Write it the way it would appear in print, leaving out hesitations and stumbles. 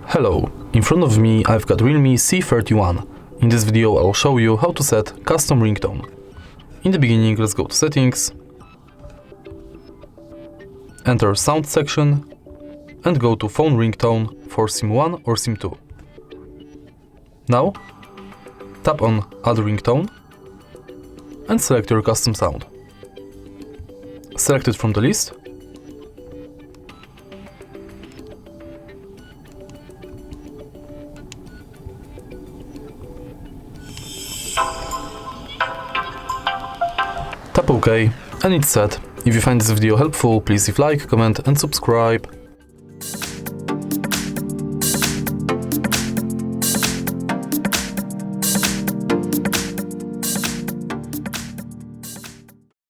Hello, in front of me I've got Realme C31. In this video I'll show you how to set custom ringtone. In the beginning, let's go to settings, enter sound section and go to phone ringtone for SIM 1 or SIM 2. Now tap on add ringtone and select your custom sound. Select it from the list . Tap OK and it's set. If you find this video helpful, please leave like, comment and subscribe.